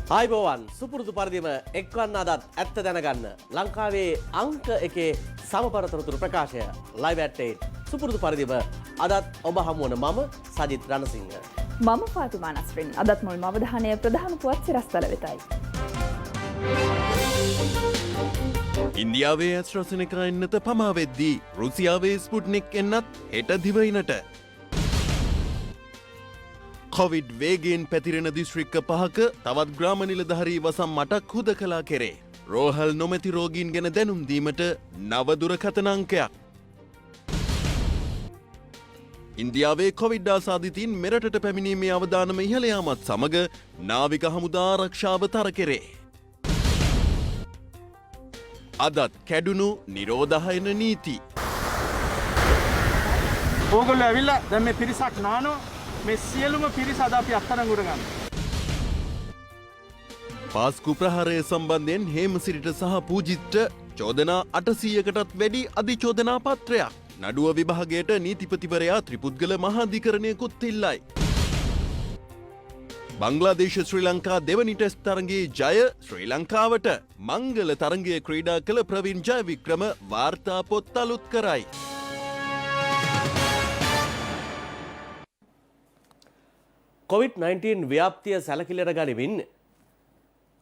ආයිබෝවන් සුපුරුදු පරිදිම එක්වන්න අදත් ඇත්ත දැනගන්න ලංකාවේ අංක එකේ සමපරතරතුරු ප්‍රකාශය ලයිව් ඇට් 8 සුපුරුදු පරිදිම අදත් ඔබ හමුවන මම සජිත් රණසිංහ මම ෆාතිමා නස්රින් අදත් මුල්ම අවධානය ප්‍රධාන පුවත් සිරස්තල වෙතයි. ඉන්දියාවේ ඇස්ට්‍රාසෙනෙකා එන්නත පමා වෙද්දී රුසියාවේ ස්පුට්නික් එන්නත් හෙට දිවයිනට කොවිඩ් වේගයෙන් පැතිරෙන දිස්ත්‍රික්ක පහක තවත් ග්‍රාම නිලධාරී වසම් 8ක් හුදකලා කෙරේ. රෝහල් නොමැති රෝගීන් ගැන දැනුම් දීමට නව දුරකථන අංකයක්. ඉන්දියාවේ කොවිඩ් ආසාදිතයින් මෙරටට පැමිණීමේ අවදානම ඉහළ යාමත් සමග නාවික හමුදා ආරක්ෂාව තර කෙරේ. අදත් කැඩුණු නිරෝධහයන නීති. ඕගොල්ලෝ ඇවිල්ලා දැන් මේ පිරිසක් නානෝ මේ සියලුම පිරිස අද අපි අත්අඩංගුවට ගන්න. පාස්කු ප්‍රහාරය සම්බන්ධයෙන් හේමසිරිට සහ පූජිත්ට චෝදනා 800කටත් වැඩි අධිචෝදනා පත්‍රයක්. නඩුව විභාගයට නීතිපතිවරයා ත්‍රිපුද්ගල මහාධිකරණයකුත් ඉල්ලයි. බංග්ලාදේශ ශ්‍රී ලංකා දෙවනි ටෙස්ට් තරගයේ ජය ශ්‍රී ලංකාවට. මංගල තරගය ක්‍රීඩා කළ ප්‍රවීන් ජයවික්‍රම වාර්තා පොත් අලුත් කරයි.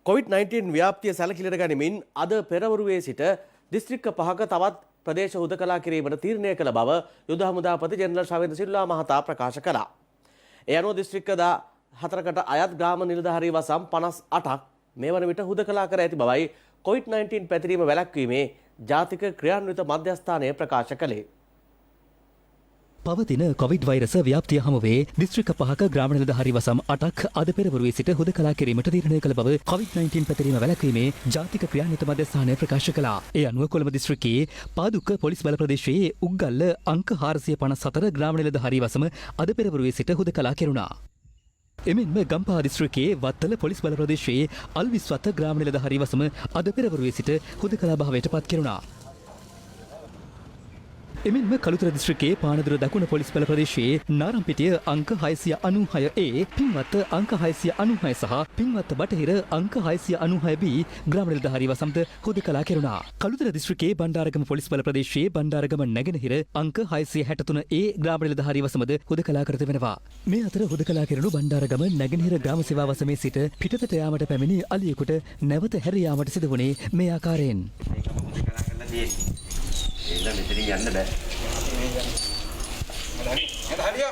COVID-19 ව්‍යාප්තිය සැලකිලිට ගනිමින් අද පෙරවරුවේ සිට දිස්ත්‍රික්ක පහක තවත් ප්‍රදේශ හුදකලා කිරීමට තීරණය කළ බව යුද හමුදාපති ජෙනරල් ශවේන්ද්‍ර සිල්වා මහතා ප්‍රකාශ කළා. ඒ අනුව දිස්ත්‍රික්ක 14කට අයත් ග්‍රාම නිලධාරී වසම් 58ක් මේ වන විට හුදකලා කර ඇති බවයි COVID-19 පැතිරීම වැළැක්වීමේ ජාතික ක්‍රියාන්විත මධ්‍යස්ථානය ප්‍රකාශ කළේ. පවතින කොවිඩ් වෛරස ව්‍යාප්තිය හමුවේ දිස්ත්‍රික්ක පහක ග්‍රාම නිලධාරී වසම් 8ක් අද පෙරවරුවේ සිට හුදකලා කිරීමට තීරණය කළ බව COVID-19 පැතිරීම වැළැක්වීමේ ජාතික ක්‍රියාන්විත මධ්‍යස්ථානය ප්‍රකාශ කළා. ඒ අනුව කොළඹ දිස්ත්‍රික්කයේ පාදුක්ක පොලිස් බල ප්‍රදේශයේ උග්ගල්ල අංක 454 ග්‍රාම නිලධාරී වසම අද පෙරවරුවේ සිට හුදකලා කෙරුණා. එමෙන්ම ගම්පහ දිස්ත්‍රික්කයේ වත්තල පොලිස් බල ප්‍රදේශයේ අල්විස්වත්ත ග්‍රාම නිලධාරී වසම අද පෙරවරුවේ සිට හුදකලා භාවයට පත් කෙරුණා. එමෙන්ම කළුතර දිස්ත්‍රික්කයේ පානදුර දකුණ පොලිස් බල ප්‍රදේශයේ නාරම්පිටිය අංක 696A, පින්වත්ත අංක 696 සහ පින්වත්ත බටහිර අංක 696B ග්‍රාම නිලධාරී වසම්ද හුදකලා කෙරුණා. කළුතර දිස්ත්‍රික්කයේ බණ්ඩාරගම පොලිස් බල ප්‍රදේශයේ බණ්ඩාරගම නැගෙනහිර අංක 663A ග්‍රාම නිලධාරී වසමද හුදකලා කර තිබෙනවා. මේ අතර හුදකලා කෙරුණු බණ්ඩාරගම නැගෙනහිර ග්‍රාම සේවා වසමේ සිට පිටතට යාමට පැමිණි අලියෙකුට නැවත හැර යාමට සිදු වුණේ මේ ආකාරයෙන්. එන්න මෙතන යන්න බෑ. හරිය.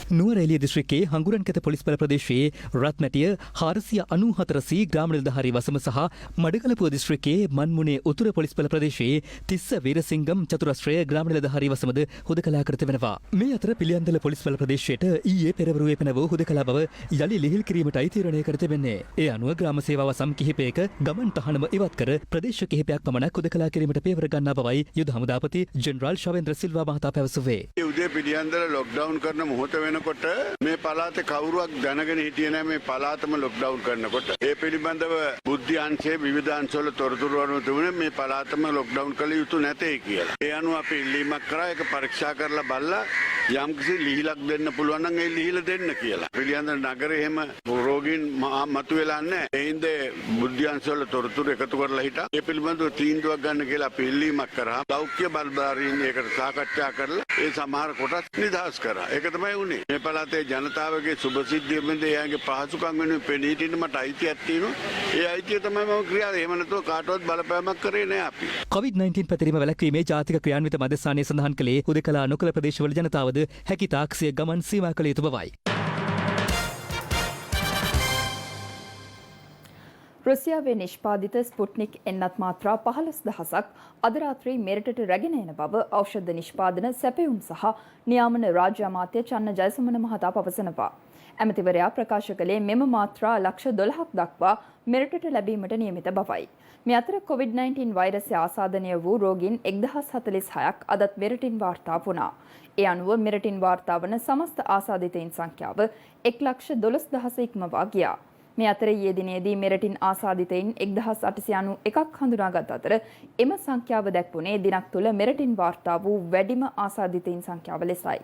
නුවරඑළිය දිස්ත්‍රික්කයේ හංගුරන්කැත පොලිස් බල ප්‍රදේශයේ රත්මැටිය 494C ග්‍රාම නිලධාරී වසම සහ මඩකලපුව දිස්ත්‍රික්කයේ මන්මුනේ උතුර පොලිස් බල ප්‍රදේශයේ තිස්ස වීරසිංගම් චතුරස්‍රය ග්‍රාම නිලධාරී වසමද හුදකලා කර තිබෙනවා. මේ අතර පිළියන්දල පොලිස් බල ප්‍රදේශයට ඊයේ පෙරවරුවේ පැන වූ හුදකලා බව යලි ලිහිල් කිරීමටයි තීරණය කර තිබෙන්නේ. ඒ අනුව ග්‍රාම සේවා වසම් කිහිපයක ගමන් තහනම ඉවත් කර ප්‍රදේශ කිහිපයක් පමණක් හුදකලා කිරීමට පියවර ගන්නා බවයි යුද හමුදාපති ජෙනරල් ශවේන්ද්‍ර සිල්වා මහතා පැවසුවේ. උදේ පිළියන්දල ලොක්ඩවුන් කරන මොහොත වෙනකොට මේ පළාතේ කවුරුවක් දැනගෙන හිටියේ නැහැ මේ පළාතම ලොක්ඩවුන් කරනකොට. ඒ පිළිබඳව බුද්ධි අංශයේ විවිධ අංශවල තොරතුරු අනුව තිබුණේ මේ පළාතම ලොක්ඩවුන් කළ යුතු නැtei කියලා. ඒ අනුව අපි ඉල්ලීමක් කරා ඒක පරීක්ෂා කරලා බලලා යම්කිසි ලිහිලක් දෙන්න පුළුවන් නම් ඒ ලිහිල දෙන්න කියලා. පිළියන්දල නගරේ එහෙම රෝගීන් මතුවෙලා නැහැ. ඒ හින්දා බුද්ධි අංශවල තොරතුරු එකතු කරලා හිටා ඒ පිළිබඳව තීන්දුවක් ගන්න කියලා අපි ඉල්ලීමක් කරා. සෞඛ්‍ය බලධාරීන් ඒකට සාකච්ඡා කරලා ඒ සමහර කොටස් නිදහස් කරා. ඒක තමයි වුනේ. මේ පළාතේ ජනතාවගේ සුභසිද්ධිය වෙනද එයාගේ පහසුකම් වෙනුවෙන් පෙනී සිටින මට අයිතියක් තියෙනවා. ඒ අයිතිය තමයි මම ක්‍රියාවේ. එහෙම නැතුව කාටවත් බලපෑමක් කරේ නෑ අපි. COVID-19 පැතිරීම වැළැක්වීමේ ජාතික ක්‍රියාන්විත මධ්‍යස්ථානය සඳහන් කළේ හුදකලා නොකළ ප්‍රදේශවල ජනතාවද හැකි තාක් සිය ගමන් සීමා කළ යුතු බවයි. රුසියාවේ නිෂ්පාදිත ස්පුට්නික් එන්නත් මාත්‍රා 15,000ක් අද රාත්‍රී මෙරටට රැගෙන එන බව ඖෂධ නිෂ්පාදන සැපයුම් සහ නියාමන රාජ්‍ය අමාත්‍ය චන්න ජයසුමන මහතා පවසනවා. ඇමතිවරයා ප්‍රකාශ කළේ මෙම මාත්‍රා ලක්ෂ 12ක් දක්වා මෙරටට ලැබීමට නියමිත බවයි. මේ අතර COVID-19 වෛරසය ආසාදනය වූ රෝගීන් 1046ක් අදත් මෙරටින් වාර්තා වුණා. ඒ අනුව මෙරටින් වාර්තා වන සමස්ත ආසාදිතයින් සංඛ්‍යාව 1,12,000 ඉක්මවා ගියා. මේ අතර ඊයේ දිනේදී මෙරටින් ආසාදිතයින් 1891ක් හඳුනාගත් අතර එම සංඛ්‍යාව දැක්වුණේ දිනක් තුළ මෙරටින් වාර්තා වූ වැඩිම ආසාදිතයින් සංඛ්‍යාව ලෙසයි.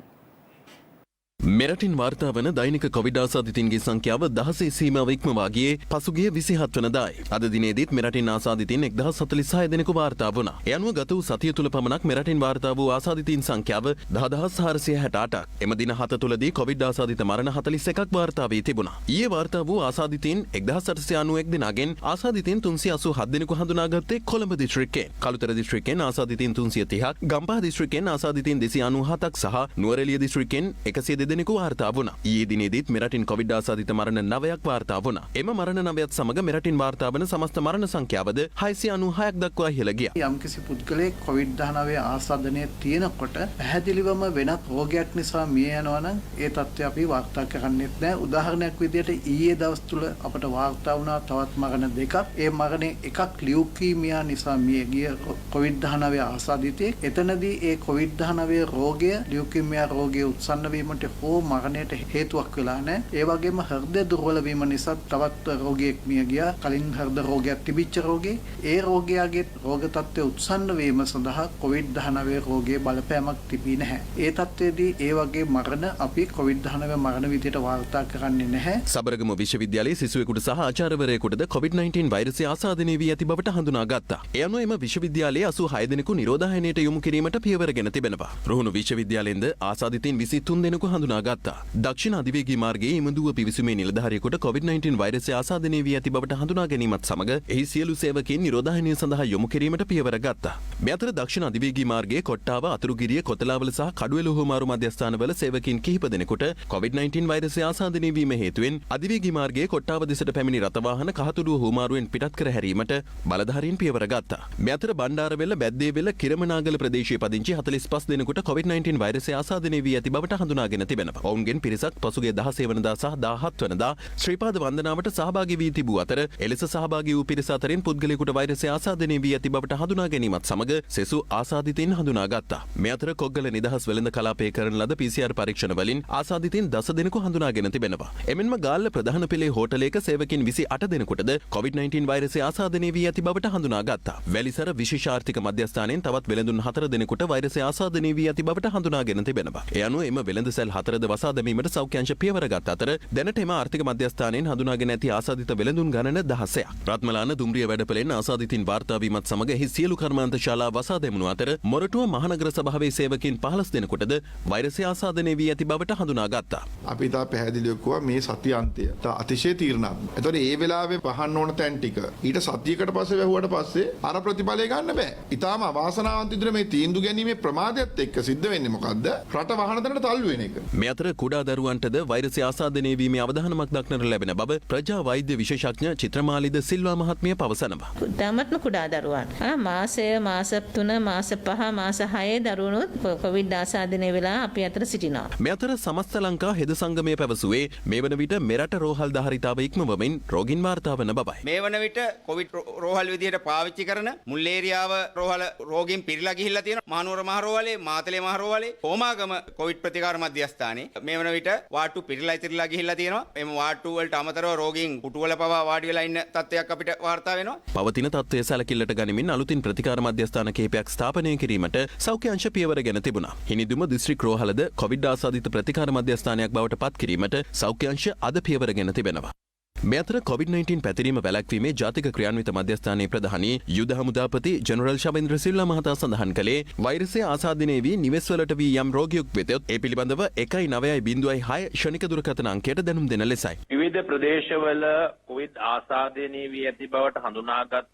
මෙරටින් වාර්තා වන දෛනික කොවිඩ් ආසාදිතින්ගේ සංඛ්‍යාව 16 සීමාව ඉක්මවා ගියේ පසුගිය 27 වනදායි. අද දිනේදීත් මෙරටින් ආසාදිතින් 1046 දෙනෙකු වාර්තා වුණා. ඒ අනුව ගත වූ සතිය තුල පමණක් මෙරටින් වාර්තා වූ ආසාදිතින් සංඛ්‍යාව 10468ක්. එම දින 7 තුලදී කොවිඩ් ආසාදිත මරණ 41ක් වාර්තා වී තිබුණා. ඊයේ වාර්තා වූ ආසාදිතින් 1891 දෙනාගෙන් ආසාදිතින් 387 දෙනෙකු හඳුනාගත්තේ කොළඹ දිස්ත්‍රික්කයෙන්. කළුතර දිස්ත්‍රික්කයෙන් ආසාදිතින් 330ක්, ගම්පහ දිස්ත්‍රික්කයෙන් ආසාදිතින් 297ක් සහ නුවරඑළිය දිස්ත්‍රික්කයෙන් 102 දෙනෙකු වාර්තා වුණා. ඊයේ දිනේදීත් මෙරටින් කොවිඩ් ආසාදිත මරණ 9ක් වාර්තා වුණා. එම මරණ 9ත් සමග මෙරටින් වාර්තා වන සමස්ත මරණ සංඛ්‍යාවද 696ක් දක්වා ඉහළ ගියා. යම්කිසි පුද්ගලයෙක් COVID-19 ආසාදනය තියෙනකොට පැහැදිලිවම වෙනත් රෝගයක් නිසා මිය යනවා නම් ඒ තත්ත්වය අපි වාර්තා කරන්නේත් නැහැ. උදාහරණයක් විදිහට ඊයේ දවස් තුල අපට වාර්තා වුණා තවත් මරණ දෙකක්. ඒ මරණේ එකක් ලියුකීමියා නිසා මිය ගිය COVID-19 ආසාදිතයෙක්. එතනදී ඒ COVID-19 රෝගය ලියුකීමියා රෝගයේ උත්සන්න වීමට හෝ මරණයට හේතුවක් වෙලා නැහැ. ඒ වගේම හෘද දුර්වල වීම නිසා තවත් රෝගියෙක් මිය ගියා. කලින් හෘද රෝගයක් තිබිච්ච රෝගේ. ඒ රෝගියාගේ රෝග තත්ත්වය උත්සන්න වීම සඳහා COVID-19 රෝගයේ බලපෑමක් තිබී නැහැ. ඒ තත්ත්වයේදී ඒ වගේ මරණ අපි COVID-19 මරණ විදියට වාර්තා කරන්නේ නැහැ. සබරගම විශ්වවිද්‍යාලයේ සිසුවෙකුට සහ ආචාර්යවරයෙකුටද COVID-19 වෛරසය ආසාදනය වී ඇති බවට හඳුනාගත්තා. ඒ අනුව එම විශ්වවිද්‍යාලයේ 86 දෙනෙකු නිරෝධායනයට යොමු කිරීමට පියවරගෙන තිබෙනවා. රුහුණු විශ්වවිද්‍යාලයෙන්ද ආසාදිතින් 23 දෙනෙකු හඳුනාගත්තා. දක්ෂිණ අධිවේගී මාර්ගයේ ඉමදුව පිවිසුමේ නිලධාරියෙකුට COVID-19 වෛරසය ආසාදනය වී ඇති බවට හඳුනා ගැනීමත් සමග එහි සියලු සේවකයන් නිරෝධායනය සඳහා යොමු කිරීමට පියවර ගත්තා. මේ අතර දක්ෂිණ අධිවේගී මාර්ගයේ කොට්ටාව, අතුරුගිරිය, කොතලාවල සහ කඩුවෙල හුවමාරු මධ්‍යස්ථානවල සේවකයන් කිහිප දෙනෙකුට COVID-19 වෛරසය ආසාදනය වීම හේතුවෙන් අධිවේගී මාර්ගයේ කොට්ටාව දෙසට පැමිණි රථවාහන කහතුඩුව හුවමාරුවෙන් පිටත් කර හැරීමට බලධාරීන් පියවර ගත්තා. මේ අතර බණ්ඩාරවෙල, බැද්දේවෙල, කිරමනාගල ප්‍රදේශයේ පදිංචි 45 දෙනෙකුට COVID-19 වෛරසය ආසාදනය වී ඇති බවට හඳුනාගෙන තිබෙනවා. ඔවුන්ගෙන් පිරිසක් පසුගිය 16 වනදා සහ 17 වනදා ශ්‍රීපාද වන්දනාවට සහභාගී වී තිබූ අතර එලෙස සහභාගී වූ පිරිස අතරින් පුද්ගලයෙකුට වෛරසය ආසාදනය වී ඇති බවට හඳුනා ගැනීමත් සමග සෙසු ආසාදිතයින් හඳුනාගත්තා. මේ අතර කොග්ගල නිදහස් වෙළඳ කලාපයේ කරන ලද PCR පරීක්ෂණ වලින් ආසාදිතයින් 10 දෙනෙකු හඳුනාගෙන තිබෙනවා. එමෙන්ම ගාල්ල ප්‍රධාන පෙළේ හෝටලයක සේවකින් 28 දෙනෙකුටද COVID-19 වෛරසය ආසාදනය වී ඇති බවට හඳුනාගත්තා. වැලිසර විශේෂාර්ථික මධ්‍යස්ථානයෙන් තවත් වෙළඳුන් 4 දෙනෙකුට වෛරසය ආසාදනය වී ඇති බවට හඳුනාගෙන තිබෙනවා. ඒ අනුව එම වෙළඳසැල් 4ද වසා දැමීමට සෞඛ්‍ය අංශ පියවර ගත් අතර දැනට එම ආර්ථික මධ්‍යස්ථානයෙන් හඳුනාගෙන ඇති ආසාදිත වෙළඳුන් ගණන 16ක්. රත්මලාන දුම්රිය වැඩපළෙන් ආසාදිතින් වාර්තා වීමත් සමග එහි සියලු කර්මාන්ත ශාලා වසා දැමුණු අතර මොරටුව මහනගර සභාවේ සේවකයන් 15 දෙනෙකුටද වෛරසය ආසාදනය වී ඇති බවට හඳුනාගත්තා. අපි තා පැහැදිලිව කිව්වා මේ සතිය අන්තය අතිශය තීරණාත්මක. එතකොට ඒ වෙලාවේ පහන්න ඕන තැන් ටික ඊට සතියකට පස්සේ වැහුවට පස්සේ අර ප්‍රතිඵලය ගන්න බෑ. ඊටාම අවාසනාවන්ත විදිහට මේ තීන්දුව ගැනීමේ ප්‍රමාදයත් එක්ක සිද්ධ වෙන්නේ මොකද්ද? රට වහන තැනට තල්ලු වෙන එක. මේ අතර කුඩා දරුවන්ටද වෛරසය ආසාදනය වීමේ අවධානමක් දක්නට ලැබෙන බව ප්‍රජා වෛද්‍ය විශේෂඥ චිත්‍රමාලිද සිල්වා මහත්මිය පවසනවා. තාමත්ම කුඩා දරුවන් මාසය, මාස 3, මාස 5, මාස 6 දරුවනුත් කොවිඩ් ආසාදනය වෙලා අපි අතර සිටිනවා. මේ අතර සමස්ත ලංකා හෙද සංගමය පැවසුවේ මේ වන විට මෙරට රෝහල් ධාරිතාව ඉක්මවමින් රෝගීන් වාර්තා වන බවයි. මේ වන විට කොවිඩ් රෝහල් විදියට පාවිච්චි කරන මුල්ලේරියාව රෝහල රෝගීන් පිරීලා ගිහිල්ලා තියෙනවා. මහනුවර මහ රෝහලේ, මාතලේ මහ රෝහලේ, හෝමාගම කොවිඩ් ප්‍රතිකාර මධ්‍යස්ථානයේ මේ වන විට වාට්ටු පිරීලා ඉතිරිලා ගිහිල්ලා තියෙනවා. එම වාට්ටු වලට අමතරව රෝගීන් කුටුවල පවා වාඩි වෙලා ඉන්න තත්ත්වයක් අපිට වාර්තා වෙනවා. පවතින තත්ත්වය සැලකිල්ලට ගනිමින් අලුතින් ප්‍රතිකාර මධ්‍යස්ථාන කිහිපයක් ස්ථාපනය කිරීමට සෞඛ්‍ය අංශ පියවර ගෙන තිබුණා. හිනිදුම දිස්ත්‍රික් රෝහලද කොවිඩ් ආසාදිත ප්‍රතිකාර මධ්‍යස්ථානයක් බවට පත් කිරීමට සෞඛ්‍ය අංශ අද පියවර ගෙන තිබෙනවා. මේ අතර COVID-19 පැතිරීම වැළැක්වීමේ ජාතික ක්‍රියාන්විත මධ්‍යස්ථානයේ ප්‍රධානී යුද හමුදාපති ජෙනරල් ශවේන්ද්‍ර සිල්වා මහතා සඳහන් කළේ වෛරසය ආසාදනය වී නිවෙස්වලට වී යම් රෝගියෙක් වෙතොත් ඒ පිළිබඳව 1.9.6 ශනික දුරකථන අංකයට දැනුම් දෙන ලෙසයි. විවිධ ප්‍රදේශවල කොවිඩ් ආසාදනය වී ඇති බවට හඳුනාගත්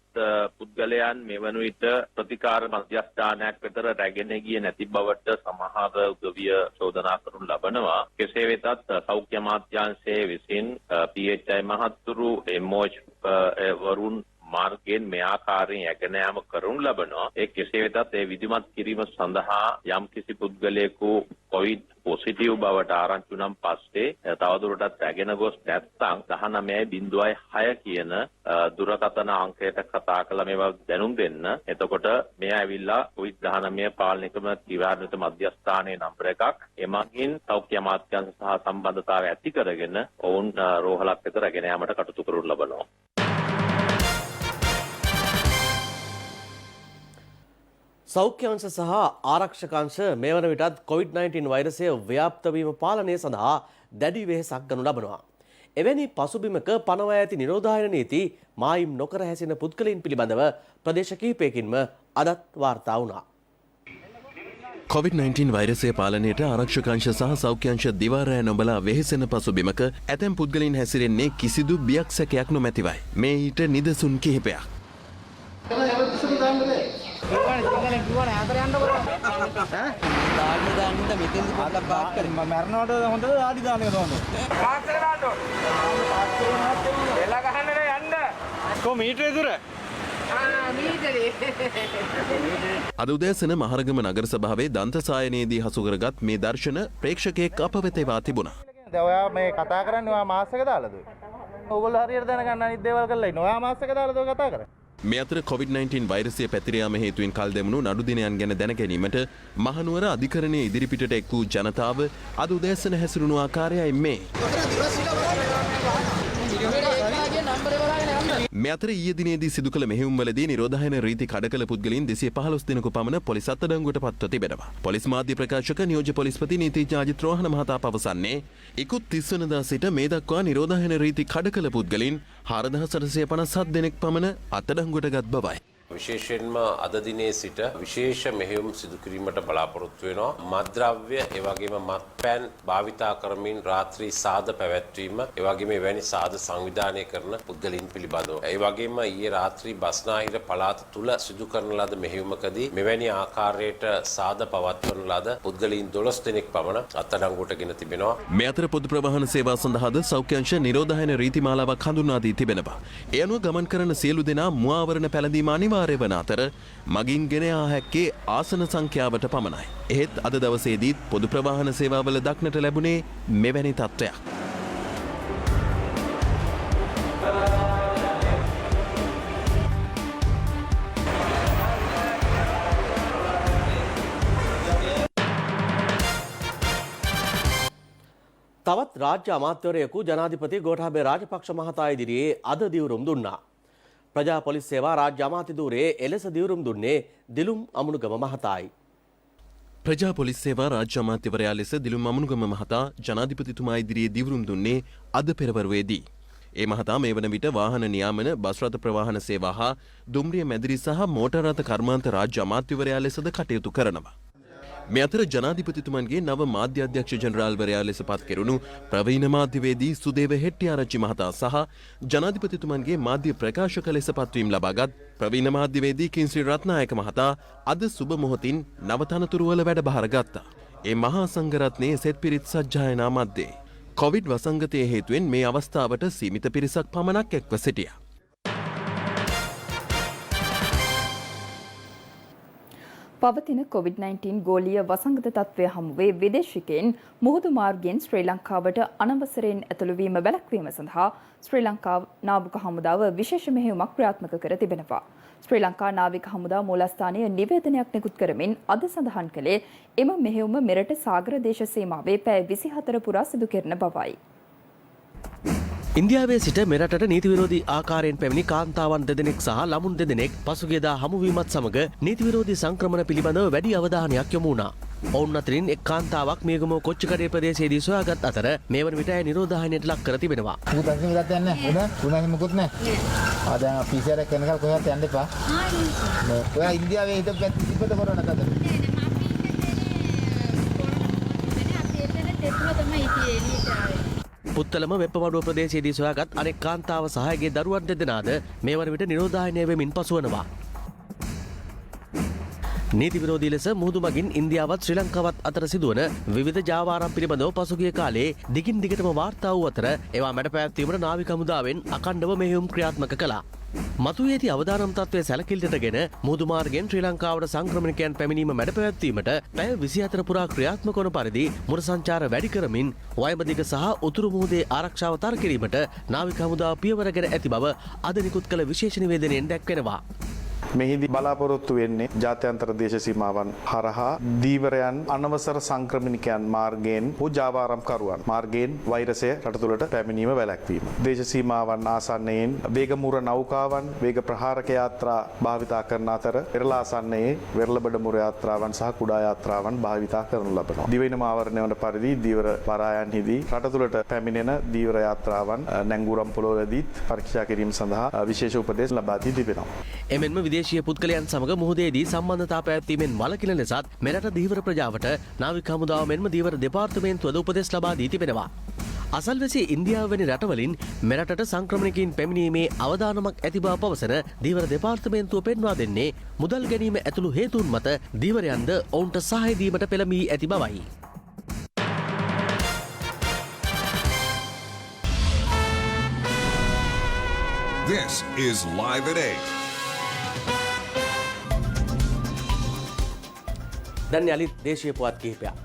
පුද්ගලයන් මෙවන විට ප්‍රතිකාර මධ්‍යස්ථානයක් වෙතර රැගෙන ගියේ නැති බවට සමහර උදවිය චෝදනා කරනු ලබනවා. කෙසේ වෙතත් සෞඛ්‍ය අමාත්‍යාංශයේ විසින් PHI මහත්තුරු MOH වරුන් මාර්ගයෙන් මේ ආකාරයෙන් යැගෙන යාම කරනු ලබනවා. ඒ කෙසේ වෙතත් ඒ විධිමත් කිරීම සඳහා යම් කිසි පුද්ගලයෙකු කොවිඩ් පොසිටිව් බවට ආරංචි වුණාන් පස්සේ තවදුරටත් රැගෙන ගොස් නැත්නම් 19.06 කියන දුරකථන අංකයට කතා කළා මේවා දැනුම් දෙන්න. එතකොට මෙය ඇවිල්ලා COVID-19 පාලනය කරන ත්‍රිවාර්ණිත මධ්‍යස්ථානයේ නම්බර එකක්. එමගින් සෞඛ්‍ය අමාත්‍යාංශ සහ සම්බන්ධතාවය ඇති කරගෙන ඔවුන් රෝහලක් වෙත රැගෙන යාමට කටයුතු කරනු ලබනවා. සෞඛ්‍ය අංශ සහ ආරක්ෂක අංශ මේ වන විටත් COVID-19 වෛරසය ව්‍යාප්ත වීම පාලනය සඳහා දැඩි වෙහෙසක් ගනු ලබනවා. එවැනි පසුබිමක පනවා ඇති නිරෝධායන නීති මායිම් නොකර හැසින පුද්ගලයන් පිළිබඳව ප්‍රදේශ කිහිපයකින්ම අදත් වාර්තා වුණා. COVID-19 වෛරසය පාලනයට ආරක්ෂකංශ සහ සෞඛ්‍යංශ දිවාරෑ නොබලා වෙහෙසෙන පසුබිමක ඇතැම් පුද්ගලයන් හැසිරෙන්නේ කිසිදු බියක් සැකයක් නොමැතිවයි. මේ ඊට නිදසුන් කිහිපයක්. අද උදෑසන මහරගම නගර සභාවේ දන්තසායනයේදී හසු කරගත් මේ දර්ශන ප්‍රේක්ෂකයෙක් අප වෙත එවා තිබුණා. ඔයා මේ කතා කරන්නේ ඔයා මාස් එක දාලාද? ඕගොල්ලෝ හරියට දැනගන්න අනිත් දේවල් කරලා ඉන්න. ඔයා මාස් එක දාලාද ඔය කතා කරන්නේ? මේ අතර COVID-19 වෛරසය පැතිර යාම හේතුවෙන් කල් දෙමුණු නඩු දිනයන් ගැන දැන ගැනීමට මහනුවර අධිකරණයේ ඉදිරිපිටට එක් වූ ජනතාව අද උදෑසන හැසිරුණු ආකාරයයි මේ. මේ අතර ඊයේ දිනේදී සිදු කළ මෙහෙයුම්වලදී නිරෝධායන රීති කඩකළ පුද්ගලයන් 215 දෙනෙකු පමණ පොලිස් අත්අඩංගුවට පත්ව තිබෙනවා. පොලිස් මාධ්‍ය ප්‍රකාශක නියෝජ්‍ය පොලිස්පති නීතිඥ අජිත් රෝහණ මහතා පවසන්නේ ඉකුත් 30 වෙනිදා සිට මේ දක්වා නිරෝධායන රීති කඩකළ පුද්ගලයන් 4857 දෙනෙක් පමණ අත්අඩංගුවට ගත් බවයි. විශේෂයෙන්ම අද දිනේ සිට විශේෂ මෙහෙයුම් සිදු කිරීමට බලාපොරොත්තු වෙනවා. මත්ද්‍රව්‍ය ඒ වගේම මත්පැන් භාවිතා කරමින් රාත්‍රී සාද පැවැත්වීම ඒ වගේම එවැනි සාද සංවිධානය කරන පුද්ගලයන් පිළිබඳව. ඒ වගේම ඊයේ රාත්‍රී බස්නාහිර පළාත තුල සිදු කරන ලද මෙහෙයුමකදී මෙවැනි ආකාරයට සාද පවත්වන ලද පුද්ගලයන් 12 දෙනෙක් පමණ අත්අඩංගුවට ගෙන තිබෙනවා. මේ අතර පොදු ප්‍රවාහන සේවා සඳහාද සෞඛ්‍යංශ නිරෝධායන රීති මාලාවක් හඳුන්වා දී තිබෙනවා. ඒ අනුව ගමන් කරන සියලු දෙනා මුවාවරණ පැළඳීම අනිවාර්ය වන අතර මගින් ගෙන යා හැක්කේ ආසන සංඛ්‍යාවට පමණයි. එහෙත් අද දවසේදීත් පොදු ප්‍රවාහන සේවාවල දක්නට ලැබුණේ මෙවැනි තත්ත්වයක්. තවත් රාජ්‍ය අමාත්‍යවරයෙකු ජනාධිපති ගෝඨාභය රාජපක්ෂ මහතා ඉදිරියේ අද දිවුරුම් දුන්නා. ප්‍රජා පොලිස් සේවා රාජ්‍ය අමාත්‍ය ධූරයේ එලෙස දිවුරුම් දුන්නේ දිලුම් අමුණුගම මහතායි. ප්‍රජා පොලිස් සේවා රාජ්‍ය අමාත්‍යවරයා ලෙස දිලුම් අමුණුගම මහතා ජනාධිපතිතුමා ඉදිරියේ දිවුරුම් දුන්නේ අද පෙරවරුවේදී. ඒ මහතා මේ වන විට වාහන නියාමන බස් රථ ප්‍රවාහන සේවා හා දුම්රිය මැදිරි සහ මෝටර් රථ කර්මාන්ත රාජ්‍ය අමාත්‍යවරයා ලෙසද කටයුතු කරනවා. මේ අතර ජනාධිපතිතුමන්ගේ නව මාධ්‍ය අධ්‍යක්ෂ ජනරාල්වරයා ලෙස පත් කෙරුණු ප්‍රවීණ මාධ්‍යවේදී සුදේව හෙට්ටිආරච්චි මහතා සහ ජනාධිපතිතුමන්ගේ මාධ්‍ය ප්‍රකාශක ලෙස පත්වීම් ලබාගත් ප්‍රවීණ මාධ්‍යවේදී කින්ස්රි රත්නායක මහතා අද සුබ මොහොතින් නව තනතුරුවල වැඩබාර ගත්තා. ඒ මහා සංඝරත්නයේ සෙත් පිරිත් සජ්ජායනා මැද්දේ කොවිඩ් වසංගතය හේතුවෙන් මේ අවස්ථාවට සීමිත පිරිසක් පමණක් එක්ව සිටියා. පවතින COVID-19 ගෝලීය වසංගත තත්ත්වය හමුවේ විදේශිකයන් මුහුදු මාර්ගයෙන් ශ්‍රී ලංකාවට අනවසරයෙන් ඇතුළු වීම වැළැක්වීම සඳහා ශ්‍රී ලංකා නාවික හමුදාව විශේෂ මෙහෙයුමක් ක්‍රියාත්මක කර තිබෙනවා. ශ්‍රී ලංකා නාවික හමුදා මූලස්ථානීය නිවේදනයක් නිකුත් කරමින් අද සඳහන් කළේ එම මෙහෙයුම මෙරට සාගර දේශ සීමාවේ පැය 24 පුරා සිදු කෙරෙන බවයි. ඉන්දියාවේ සිට මෙරටට නීති විරෝධී ආකාරයෙන් පැමිණි කාන්තාවන් දෙදෙනෙක් සහ ළමුන් දෙදෙනෙක් පසුගියදා හමුවීමත් සමග නීති විරෝධී සංක්‍රමණ පිළිබඳව වැඩි අවධානයක් යොමු වුණා. ඔවුන් අතරින් එක් කාන්තාවක් මේගම කොච්චිකඩේ ප්‍රදේශයේදී සොයාගත් අතර මේ වන විට ඇය නිරෝධායනයට ලක් කර තිබෙනවා. පුත්තලම වෙප්පමඩුව ප්‍රදේශයේදී සොයාගත් අනෙක් කාන්තාව සහ ඇගේ දරුවන් දෙදෙනාද මේ වන විට නිරෝධායනය වෙමින් පසුවනවා. නීති විරෝධී ලෙස මුහුදු මගින් ඉන්දියාවත් ශ්‍රී ලංකාවත් අතර සිදුවන විවිධ ජාවාරම් පිළිබඳව පසුගිය කාලේ දිගින් දිගටම වාර්තා වූ අතර ඒවා මැඩ පැවැත්වීමට නාවික හමුදාවෙන් අඛණ්ඩව මෙහෙයුම් ක්‍රියාත්මක කළා. මතුවේ ඇති අවදානම් තත්ත්වය සැලකිලිටගෙන මුහුදු මාර්ගයෙන් ශ්‍රී ලංකාවට සංක්‍රමණිකයන් පැමිණීම මැඩ පැවැත්වීමට පැය 24 පුරා ක්‍රියාත්මක වන පරිදි මුර සංචාර වැඩි කරමින් වයඹදිග සහ උතුරු මුහුදේ ආරක්ෂාව තර කිරීමට නාවික හමුදාව පියවරගෙන ඇති බව අද නිකුත් කළ විශේෂ නිවේදනයෙන් දැක්වෙනවා. මෙහිදී බලාපොරොත්තු වෙන්නේ ජාත්‍යන්තර දේශ සීමාවන් හරහා දීවරයන් අනවසර සංක්‍රමණිකයන් මාර්ගයෙන් හෝ ජාවාරම්කරුවන් මාර්ගයෙන් වෛරසය රට තුළට පැමිණීම වැළැක්වීම. දේශ සීමාවන් ආසන්නයෙන් වේගමුර නෞකාවන් වේග ප්‍රහාරක යාත්‍රා භාවිතා කරන අතර පෙරළ ආසන්නයේ වෙරළබඩ මුර යාත්‍රාවන් සහ කුඩා යාත්‍රාවන් භාවිතා කරනු ලබනවා. දිවයින ආවරණය වන පරිදි දීවර වරායන්හිදී රට තුළට පැමිණෙන දීවර යාත්‍රාවන් නැංගුරම් පොළොවේදීත් පරීක්ෂා කිරීම සඳහා විශේෂ උපදෙස් ලබා දී තිබෙනවා. එමෙන්ම විදේශීය පුද්ගලයන් සමග මුහුදේදී සම්බන්ධතා පැවැත්වීමෙන් වළකින ලෙසත් මෙරට දීවර ප්‍රජාවට නාවික හමුදාව මෙන්ම දීවර දෙපාර්තමේන්තුවද උපදෙස් ලබා දී තිබෙනවා. අසල්වැසි ඉන්දියාව වැනි රටවලින් මෙරටට සංක්‍රමණිකයින් පැමිණීමේ අවදානමක් ඇති බව පවසන දීවර දෙපාර්තමේන්තුව පෙන්වා දෙන්නේ මුදල් ගැනීම ඇතුළු හේතුන් මත දීවරයන්ද ඔවුන්ට සහාය දීමට පෙළඹී ඇති බවයි. This is Live at 8. දැන් යලිත් දේශීය පුවත් කිහිපයක්.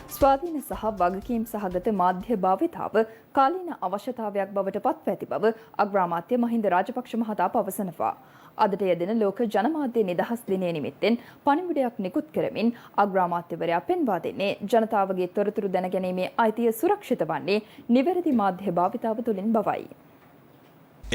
ස්වාධීන සහ වගකීම් සහගත මාධ්‍ය භාවිතාව කාලීන අවශ්‍යතාවයක් බවට පත්ව ඇති බව අග්‍රාමාත්‍ය මහින්ද රාජපක්ෂ මහතා පවසනවා. අදට යෙදෙන ලෝක ජනමාධ්‍ය නිදහස් දිනය නිමිත්තෙන් පණිවිඩයක් නිකුත් කරමින් අග්‍රාමාත්‍යවරයා පෙන්වා දෙන්නේ ජනතාවගේ තොරතුරු දැනගැනීමේ අයිතිය සුරක්ෂිත වන්නේ නිවැරදි මාධ්‍ය භාවිතාව තුළින් බවයි.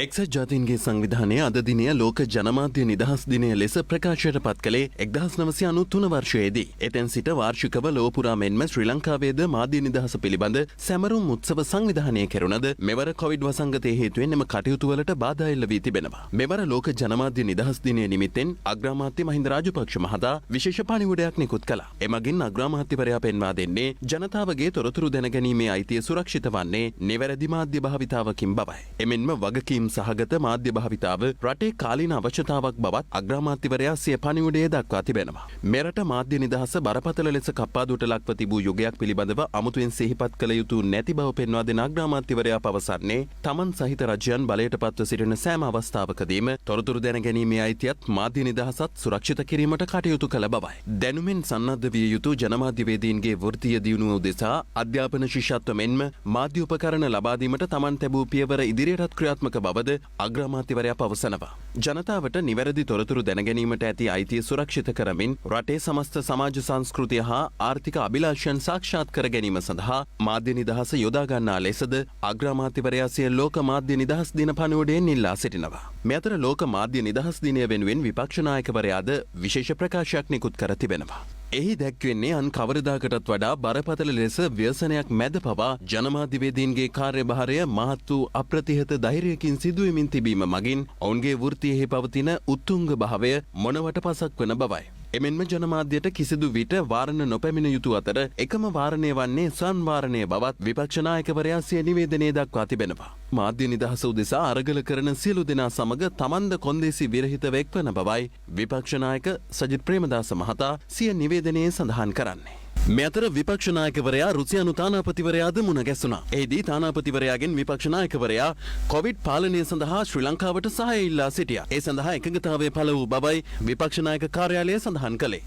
එක්සත් ජාතීන්ගේ සංවිධානය අද දිනය ලෝක ජනමාධ්‍ය නිදහස් දිනය ලෙස ප්‍රකාශයට පත් කළේ 1993 වර්ෂයේදී. එතැන් සිට වාර්ෂිකව ලොව පුරා මෙන්ම ශ්‍රී ලංකාවේද මාධ්‍ය නිදහස පිළිබඳ සැමරුම් උත්සව සංවිධානය කෙරුණද මෙවර කොවිඩ් වසංගතය හේතුවෙන් එම කටයුතු වලට බාධා එල්ල වී තිබෙනවා. මෙවර ලෝක ජනමාධ්‍ය නිදහස් දිනය නිමිත්තෙන් අග්‍රාමාත්‍ය මහින්ද රාජපක්ෂ මහතා විශේෂ පණිවුඩයක් නිකුත් කළා. එමගින් අග්‍රාමාත්‍යවරයා පෙන්වා දෙන්නේ ජනතාවගේ තොරතුරු දැනගැනීමේ අයිතිය සුරක්ෂිත වන්නේ නිවැරදි මාධ්‍ය භාවිතාවකින් බවයි. එමෙන්ම වගකීම් සහගත මාධ්‍ය භාවිතාව රටේ කාලීන අවශ්‍යතාවක් බවත් අග්‍රාමාත්‍යවරයා සිය පණිවුඩයේ දක්වා තිබෙනවා. මෙරට මාධ්‍ය නිදහස බරපතල ලෙස කප්පාදුවට ලක්ව තිබූ යුගයක් පිළිබඳව අමුතුවෙන් සිහිපත් කළ යුතු නැති බව පෙන්වා දෙන අග්‍රාමාත්‍යවරයා පවසන්නේ තමන් සහිත රජයන් බලයට පත්ව සිටින සෑම අවස්ථාවකදීම තොරතුරු දැනගැනීමේ අයිතියත් මාධ්‍ය නිදහසත් සුරක්ෂිත කිරීමට කටයුතු කළ බවයි. දැනුමෙන් සන්නද්ධ විය යුතු ජනමාධ්‍යවේදීන්ගේ වෘත්තීය දියුණුව උදෙසා අධ්‍යාපන ශිෂ්‍යත්ව මෙන්ම මාධ්‍ය උපකරණ ලබා දීමට තමන් තැබූ පියවර ඉදිරියටත් ක්‍රියාත්මක බවද අග්‍රාමාත්‍යවරයා පවසනවා. ජනතාවට නිවැරදි තොරතුරු දැනගැනීමට ඇති අයිතිය සුරක්ෂිත කරමින් රටේ සමස්ත සමාජ සංස්කෘතිය හා ආර්ථික අභිලාෂයන් සාක්ෂාත් කර ගැනීම සඳහා මාධ්‍ය නිදහස යොදා ගන්නා ලෙසද අග්‍රාමාත්‍යවරයා සිය ලෝක මාධ්‍ය නිදහස් දින පණිවුඩයෙන් ඉල්ලා සිටිනවා. මේ අතර ලෝක මාධ්‍ය නිදහස් දිනය වෙනුවෙන් විපක්ෂ නායකවරයාද විශේෂ ප්‍රකාශයක් නිකුත් කර තිබෙනවා. එහි දැක්වෙන්නේ අන් කවරදාකටත් වඩා බරපතල ලෙස ව්‍යසනයක් මැද පවා ජනමාධ්‍යවේදීන්ගේ කාර්යභාරය මහත් වූ අප්‍රතිහත ධෛර්යකින් සිදුවෙමින් තිබීම මගින් ඔවුන්ගේ වෘත්තියෙහි පවතින උත්තුංග භාවය මොනවට පසක් වන බවයි. එමෙන්ම ජනමාධ්‍යයට කිසිදු විට වාරණ නොපැමිණ යුතු අතර එකම වාරණය වන්නේ සංවාරණය බවත් විපක්ෂ නායකවරයා සිය නිවේදනයේ දක්වා තිබෙනවා. මාධ්‍ය නිදහස උදෙසා අරගල කරන සියලු දෙනා සමග තමන්ද කොන්දේසි විරහිතව එක්වන බවයි විපක්ෂ නායක සජිත් ප්‍රේමදාස මහතා සිය නිවේදනයේ සඳහන් කරන්නේ. මේ අතර විපක්ෂ නායකවරයා රුසියානු තානාපතිවරයාද මුණ ගැසුණා. එහිදී තානාපතිවරයාගෙන් විපක්ෂ නායකවරයා කොවිඩ් පාලනය සඳහා ශ්‍රී ලංකාවට සහාය ඉල්ලා සිටියා. ඒ සඳහා එකඟතාවය පළ වූ බවයි විපක්ෂ නායක කාර්යාලය සඳහන් කළේ.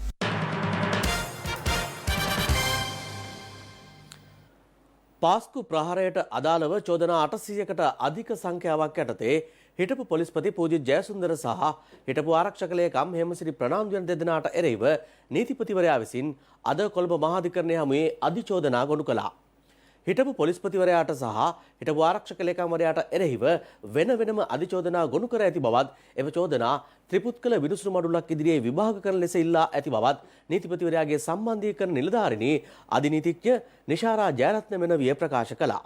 පාස්කු ප්‍රහාරයට අදාළව චෝදනා 800කට අධික සංඛ්‍යාවක් යටතේ හිටපු පොලිස්පති පූජිත් ජයසුන්දර සහ හිටපු ආරක්ෂක ලේකම් හෙමසිරි ප්‍රනාන්දු යන දෙදෙනාට එරෙහිව නීතිපතිවරයා විසින් අද කොළඹ මහාධිකරණය හමුවේ අධිචෝදනා ගොනු කළා. හිටපු පොලිස්පතිවරයාට සහ හිටපු ආරක්ෂක ලේකම්වරයාට එරෙහිව වෙන වෙනම අධිචෝදනා ගොනු කර ඇති බවත් එම චෝදනා ත්‍රිපුත්කල විදුසුරු මඩුල්ලක් ඉදිරියේ විභාග කරන ලෙස ඉල්ලා ඇති බවත් නීතිපතිවරයාගේ සම්බන්ධීකරණ නිලධාරිණී අධිනීතිඥ නිශාරා ජයරත්න මෙනවිය ප්‍රකාශ කළා.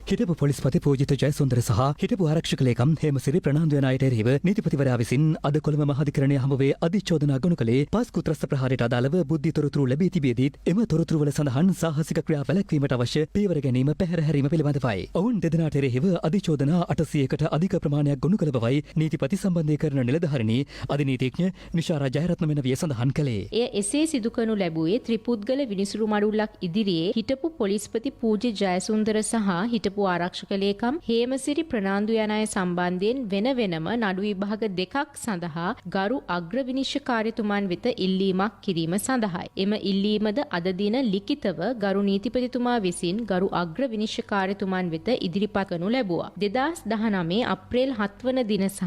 හිටපු පොලිස්පති පූජිත ජයසුන්දර සහ හිටපු ආරක්ෂක ලේකම් හේමසිරි ප්‍රනාන්දු යන අයට එරෙහිව නීතිපතිවරයා විසින් අද කොළඹ මහාධිකරණය හමුවේ අධිචෝදනා ගොනු කළේ පාස්කු ත්‍රස්ත ප්‍රහාරයට අදාළව බුද්ධි තොරතුරු ලැබී තිබියදීත් එම තොරතුරුවල සඳහන් සාහසික ක්‍රියා වැළැක්වීමට අවශ්‍ය පියවර ගැනීම පැහැර හැරීම පිළිබඳවයි. ඔවුන් දෙදෙනාට එරෙහිව අධිචෝදනා 800කට අධික ප්‍රමාණයක් ගොනු කළ බවයි නීතිපති සම්බන්ධය කරන නිලධාරිණී අධිනීතිඥ නිශාරා ජයරත්න මෙනවිය සඳහන් කළේ. එය එසේ සිදු කරනු ලැබුවේ ත්‍රිපුද්ගල විනිසුරු මඩුල්ලක් ඉදිරියේ හිටපු පොලිස්පති පූජ්‍ය ජයසුන්දර සහ හිටපු ආරක්ෂක ලේකම් හේමසිරි ප්‍රනාන්දු යන අය සම්බන්ධයෙන් වෙන වෙනම නඩු විභාග දෙකක් සඳහා ගරු අග්‍ර විනිශ්චයකාරතුමන් වෙත ඉල්ලීමක් කිරීම සඳහායි. එම ඉල්ලීමද අද දින ලිඛිතව ගරු නීතිපතිතුමා විසින් ගරු අග්‍ර විනිශ්චයකාරතුමන් වෙත ඉදිරිපත් කරනු ලැබුවා. 2019 අප්‍රේල් 7 වන දින සහ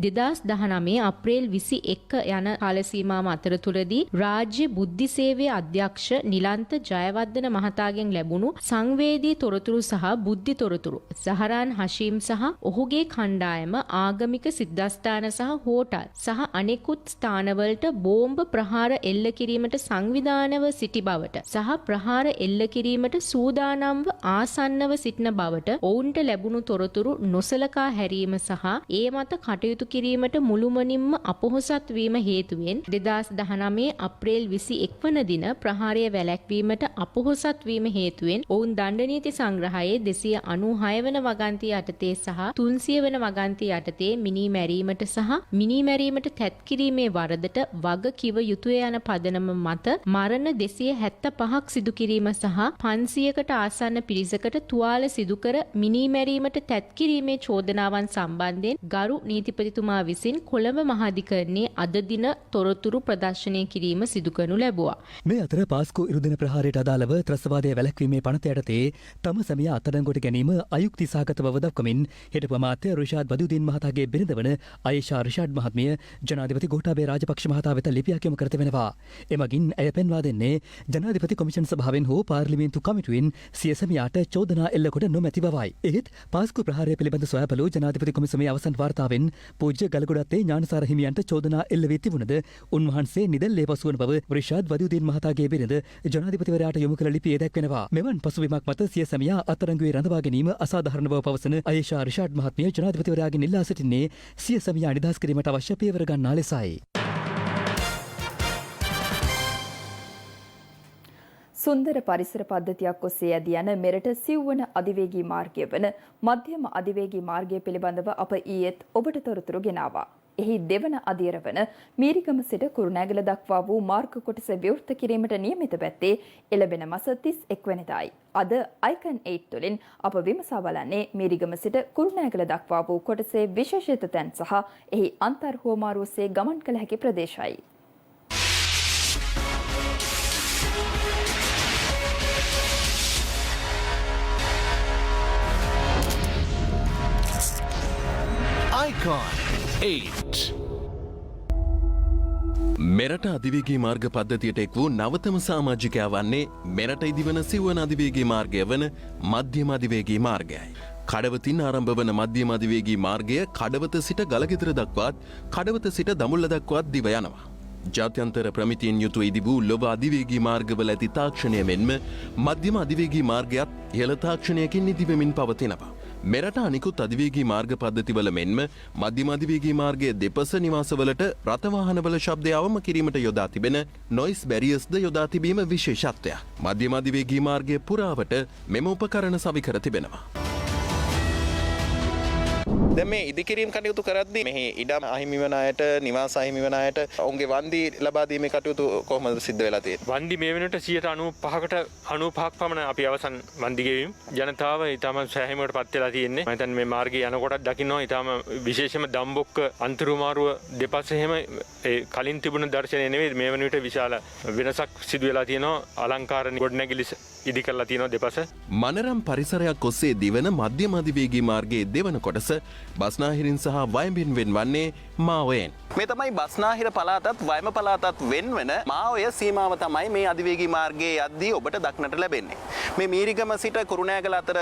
2019 අප්‍රේල් 21 යන කාල සීමාව අතරතුරදී රාජ්‍ය බුද්ධි සේවයේ අධ්‍යක්ෂ නිලන්ත ජයවර්ධන මහතාගෙන් ලැබුණු සංවේදී තොරතුරු සහ බුද්ධි තොරතුරු සහරාන් හෂීම් සහ ඔහුගේ කණ්ඩායම ආගමික සිද්ධාස්ථාන සහ හෝටල් සහ අනෙකුත් ස්ථානවලට බෝම්බ ප්‍රහාර එල්ල කිරීමට සංවිධානව සිටි බවට සහ ප්‍රහාර එල්ල කිරීමට සූදානම්ව ආසන්නව සිටින බවට ඔවුන්ට ලැබුණු තොරතුරු නොසලකා හැරීම සහ ඒ මත කටයුතු කිරීමට මුළුමනින්ම අපොහොසත් වීම හේතුවෙන් 2019 අප්‍රේල් 21 වන දින ප්‍රහාරය වැළැක්වීමට අපොහොසත් වීම හේතුවෙන් ඔවුන් දණ්ඩ නීති සංග්‍රහයේ 296 වන වගන්තිය යටතේ සහ 300 වන වගන්තිය යටතේ මිනී මැරීමට සහ මිනී මැරීමට තැත් කිරීමේ වරදට වග කිව යුතුය යන පදනම මත මරණ 275ක් සිදු කිරීම සහ 500කට ආසන්න පිරිසකට තුවාල සිදු කර මිනී මැරීමට තැත් කිරීමේ චෝදනාවන් සම්බන්ධයෙන් ගරු නීතිපතිතුමා විසින් කොළඹ මහාධිකරණයේ අද දින තොරතුරු ප්‍රදර්ශනය කිරීම සිදු කරනු ලැබුවා. මේ අතර පාස්කු ඉරුදින ප්‍රහාරයට අදාළව ත්‍රස්තවාදය වැළැක්වීමේ පනත යටතේ තම සැමියා අත්අඩංගුවට ගැනීම අයුක්ති සහගත බව දක්වමින් හිටපු අමාත්‍ය රිෂාඩ් බදුදීන් මහතාගේ බිරිඳ වන අයේෂා රිෂාඩ් මහත්මිය ජනාධිපති ගෝඨාභය රාජපක්ෂ මහතා වෙත ලිපියක් යොමු කර තිබෙනවා. එමගින් ඇය පෙන්වා දෙන්නේ ජනාධිපති කොමිෂන් සභාවෙන් හෝ පාර්ලිමේන්තු කමිටුවෙන් සිය සැමියාට චෝදනා එල්ල කොට නොමැති බවයි. එහෙත් පාස්කු ප්‍රහාරය පිළිබඳ සොයා බැලූ ජනාධිපති කොමිසමේ අවසන් වාර්තාවෙන් පූජ්‍ය ගලගොඩත්තේ ඥානසාර හිමියන්ට චෝදනා එල්ල වී තිබුණද උන්වහන්සේ නිදැල්ලේ පසුවන බව රිෂාඩ් බදුදීන් මහතාගේ බිරිඳ ජනාධිපතිවරයාට යොමු කළ ලිපියේ දැක්වෙනවා. මෙවන් පසුබිමක් මත සිය සැමියා අත්අඩංගුවේ රඳවා ගැනීම අසාධාරණ බව පවසන අයේෂා රිෂාඩ් මහත්මිය ජනාධිපතිවරයාගෙන් ඉල්ලා සිටින්නේ සිය සැමියා නිදහස් කිරීමට අවශ්‍ය පියවර ගන්නා ලෙසයි. සුන්දර පරිසර පද්ධතියක් ඔස්සේ ඇදී යන මෙරට සිව්වන අධිවේගී මාර්ගය වන මධ්‍යම අධිවේගී මාර්ගය පිළිබඳව අප ඊයේත් ඔබට තොරතුරු ගෙනාවා. එහි දෙවන අදියර වන මීරිගම සිට කුරුණෑගල දක්වා වූ මාර්ග කොටස විවෘත කිරීමට නියමිත පැත්තේ එළඹෙන මස 31 වෙනිදායි. අද අයිකන් 8 තුළින් අප විමසා බලන්නේ මීරිගම සිට කුරුණෑගල දක්වා වූ කොටසේ විශේෂිත තැන් සහ එහි අන්තර් හුවමාරු ඔස්සේ ගමන් කළ හැකි ප්‍රදේශයි. Icon 8 මෙරට අධිවේගී මාර්ග පද්ධතියට එක් වූ නවතම සාමාජිකයා වන්නේ මෙරට ඉදිවන සිව්වන අධිවේගී මාර්ගය වන මධ්‍යම අධිවේගී මාර්ගයයි. කඩවතින් ආරම්භ වන මධ්‍යම අධිවේගී මාර්ගය කඩවත සිට ගලගෙදර දක්වාත් කඩවත සිට දමුල්ල දක්වාත් දිව යනවා. ජාත්‍යන්තර ප්‍රමිතියෙන් යුතු ඉදි වූ ලොව අධිවේගී මාර්ගවල ඇති තාක්ෂණය මෙන්ම මධ්‍යම අධිවේගී මාර්ගයත් ඉහළ තාක්ෂණයකින් ඉදිවෙමින් පවතිනවා. මෙරට අනිකුත් අධිවේගී මාර්ග පද්ධතිවල මෙන්ම මධ්‍යම අධිවේගී මාර්ගයේ දෙපස නිවාසවලට රථවාහනවල ශබ්දය අවම කිරීමට යොදා තිබෙන නොයිස් බැරියර්ස්ද යොදා තිබීම විශේෂත්වයක්. මධ්‍යම අධිවේගී මාර්ගයේ පුරාවට මෙම උපකරණ සවිකර තිබෙනවා. දැන් මේ ඉදිකිරීම් කටයුතු කරද්දී මෙහි ඉඩම් අහිමි වන අයට නිවාස අහිමි වන අයට ඔවුන්ගේ වන්දි ලබා දීමේ කටයුතු කොහොමද සිද්ධ වෙලා තියෙන්නේ? වන්දි මේ වෙනකොට 95කට 95ක් පමණ අපි අවසන් වන්දි ගෙවීම. ජනතාව ඊටම සෑහීමකට පත් වෙලා තියෙන්නේ. මම හිතන්නේ මේ මාර්ගයේ යනකොටත් දකින්නවා ඊටම විශේෂම දම්බොක්ක අන්තරුමාරුව දෙපස්සේ හැම ඒ කලින් තිබුණ දර්ශනය නෙවෙයි මේ වෙන විට විශාල වෙනසක් සිදු වෙලා තියෙනවා. අලංකාර ගොඩනැගිලි ඉදි කරලා තියෙනවා දෙපස. මනරම් පරිසරයක් ඔස්සේ දිවන මධ්‍යම අධිවේගී මාර්ගයේ දෙවන කොටස බස්නාහිරින් සහ වයඹින් වෙන්වන්නේ මාවයෙන්. මේ තමයි බස්නාහිර පළාතත් වයඹ පළාතත් වෙන්වන මාවය සීමාව තමයි මේ අධිවේගී මාර්ගයේ යද්දී ඔබට දක්නට ලැබෙන්නේ. මේ මීරිගම සිට කුරුණෑගල අතර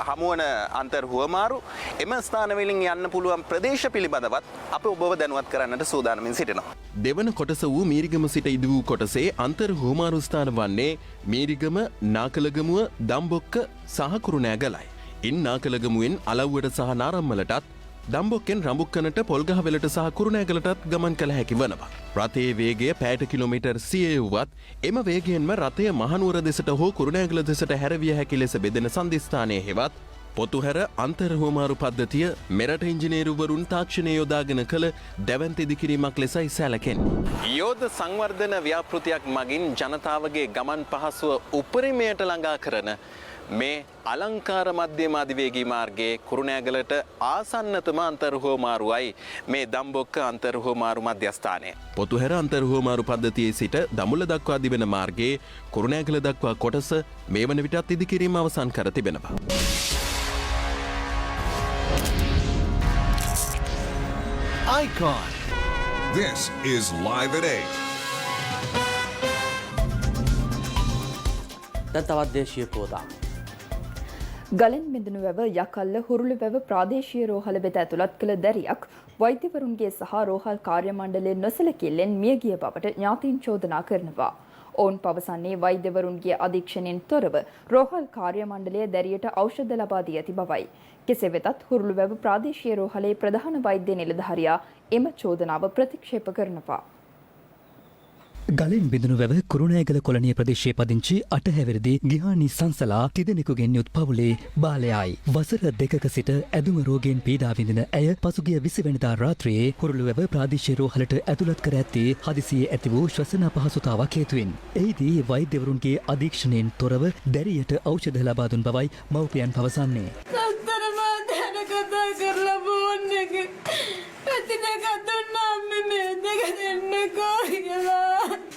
හමුවන අන්තර් හුවමාරු එම ස්ථාන වලින් යන්න පුළුවන් ප්‍රදේශ පිළිබඳවත් අප ඔබව දැනුවත් කරන්නට සූදානමින් සිටිනවා. දෙවන කොටස වූ මීරිගම සිට ඉදි වූ කොටසේ අන්තර් හුවමාරු ස්ථාන වන්නේ මීරිගම නාකලගමුව දම්බොක්ක සහ කුරුණෑගලයි. ඉන් නාකලගමුවෙන් අලව්වට සහ නාරම්මලටත් දම්බොක්කෙන් රඹුක්කනට පොල්ගහවෙලට සහ කුරුණෑගලටත් ගමන් කළ හැකි වනවා. රථයේ වේගය පැයට කිලෝමීටර් 100 වුවත් එම වේගයෙන්ම රථය මහනුවර දෙසට හෝ කුරුණෑගල දෙසට හැරවිය හැකි ලෙස බෙදෙන සන්ධිස්ථානයේ හෙවත් පොතුහැර අන්තර්හුවමාරු පද්ධතිය මෙරට ඉංජිනේරුවරුන් තාක්ෂණය යොදාගෙන කළ දැවන්ත ඉදිකිරීමක් ලෙසයි සැලකෙන්නේ. යෝධ සංවර්ධන ව්‍යාපෘතියක් මගින් ජනතාවගේ ගමන් පහසුව උපරිමයට ළඟා කරන මේ අලංකාර මධ්‍යම අධිවේගී මාර්ගයේ කුරුණෑගලට ආසන්නතම අන්තර්හුවමාරුවයි මේ දම්බොක්ක අන්තර්හුවමාරු මධ්‍යස්ථානය. පොතුහැර අන්තර්හුවමාරු පද්ධතියේ සිට දමුල්ල දක්වා දිවෙන මාර්ගයේ කුරුණෑගල දක්වා කොටස මේ වන විටත් ඉදිකිරීම අවසන් කර තිබෙනවා. Icon. This is Live at 8. දැන් තවත් දේශීය පෝදා. ගලෙන් බිඳුණු වැව යකල්ල හුරුළු වැව ප්‍රාදේශීය රෝහල වෙත ඇතුළත් කළ දැරියක් වෛද්‍යවරුන්ගේ සහ රෝහල් කාර්ය මණ්ඩලයේ නොසලකිල්ලෙන් මියගිය බවට ඥාතීන් චෝදනා කරනවා. ඔවුන් පවසන්නේ වෛද්‍යවරුන්ගේ අධීක්ෂණයෙන් තොරව රෝහල් කාර්ය මණ්ඩලය දැරියට ඖෂධ ලබා දී ඇති බවයි. කෙසේ වෙතත් හුරුළු වැව ප්‍රාදේශීය රෝහලේ ප්‍රධාන වෛද්‍ය නිලධාරියා එම චෝදනාව ප්‍රතික්ෂේප කරනවා. ගලෙන් බිඳුණු වැව කුරුණෑගල කොළනිය ප්‍රදේශයේ පදිංචි 8 හැවිරිදි ගිහානි සංසලා තිදෙනෙකුගෙන් යුත් පවුලේ බාලයයි. වසර 2ක සිට ඇදුම රෝගයෙන් පීඩා විඳින ඇය පසුගිය 20 වෙනිදා රාත්‍රියේ හුරුළු වැව ප්‍රාදේශීය රෝහලට ඇතුළත් කර ඇත්තේ හදිසියේ ඇති වූ ශ්වසන අපහසුතාවක් හේතුවෙන්. එහිදී වෛද්‍යවරුන්ගේ අධීක්ෂණයෙන් තොරව දැරියට ඖෂධ ලබා දුන් බවයි මව්පියන් පවසන්නේ.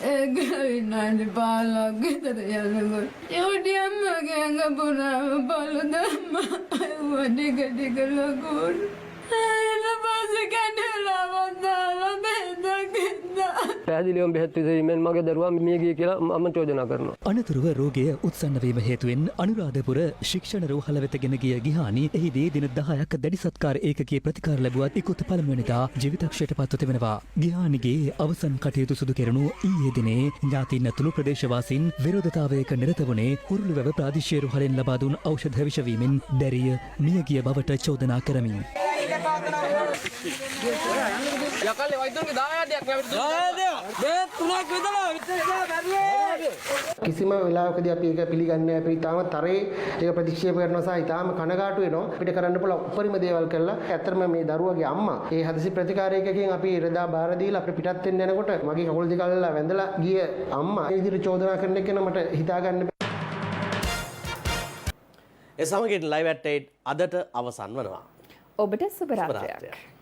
ඒගවින්නට පාලක් ගෙතර යනකොට යවටියම්මගේ ඇඟ පුරාම බලු දම්ම වඩිකටික ලොකුට එල පස කැඩලා වන්දාලා බෙදකින්දා පැහැදිලිවම බෙහෙත් විසීමෙන් මගේ දරුවා මිය ගිය කියලා මම චෝදනා කරනවා. අනතුරුව රෝගය උත්සන්න වීම හේතුවෙන් අනුරාධපුර ශික්ෂණ රෝහල වෙත ගෙන ගිය ගිහානි එහිදී දින 10ක් දැඩි සත්කාර ඒකකයේ ප්‍රතිකාර ලැබුවත් ඉක්ුත් පළමුවෙනිදා ජීවිතක්ෂයට පත්ව තිබෙනවා. ගිහානිගේ අවසන් කටයුතු සිදු කෙරුණු ඊයේ දිනේ ඥාතීන් ඇතුළු ප්‍රදේශවාසීන් විරෝධතාවයක නිරත වුණේ හුරුළු වැව ප්‍රාදේශීය රෝහලෙන් ලබා දුන් ඖෂධ විෂවීමෙන් දැරිය මිය ගිය බවට චෝදනා කරමින්. යකල්ලේ වෛද්‍යවරුන්ගේ දායාදයක් කිසිම වෙලාවකදී අපි ඒක පිළිගන්නේ අපි තාම තරේ ඒක ප්‍රතික්ෂේප කරනවා සහ ඊටාම කනගාටු වෙනවා අපිට කරන්න පුළුවන් උපරිම දේවල් කළා. ඇත්තටම මේ දරුවගේ අම්මා ඒ හදිසි ප්‍රතිකාරයකකින් අපි ඉරදා බාර දීලා අපිට පිටත් වෙන්න යනකොට මගේ කකුල් දෙක අල්ලලා වැඳලා ගිය අම්මා ඒ විදිහට චෝදනා කරන එක මට හිතා ගන්න බැහැ. ඒ සමගින් ලයිව් ඇට් 8 අදට අවසන් වනවා. ඔබට සුබ රාත්‍රියක්.